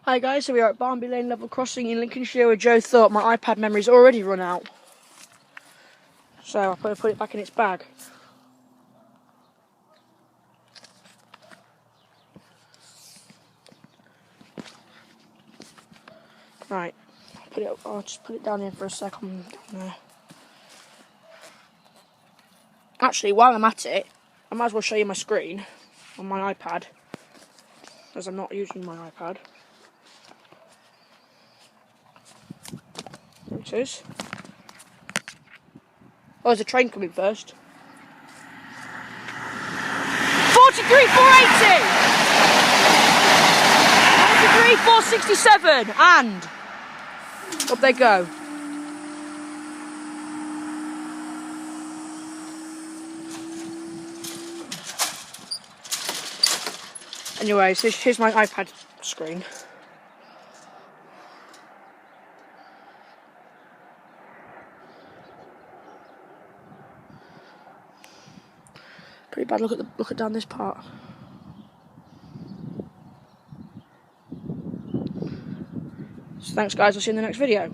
Hi guys, so we are at Barnby Lane level crossing in Lincolnshire where Joe thought my iPad memory's already run out. So I put it back in its bag. Right, I'll just put it down here for a second. Actually, while I'm at it, I might as well show you my screen on my iPad, as I'm not using my iPad. There it is. Oh, there's a train coming first. 43,480! 43,467! And up they go. Anyways, here's my iPad screen. Pretty bad. Look at down this part. So thanks guys, I'll see you in the next video.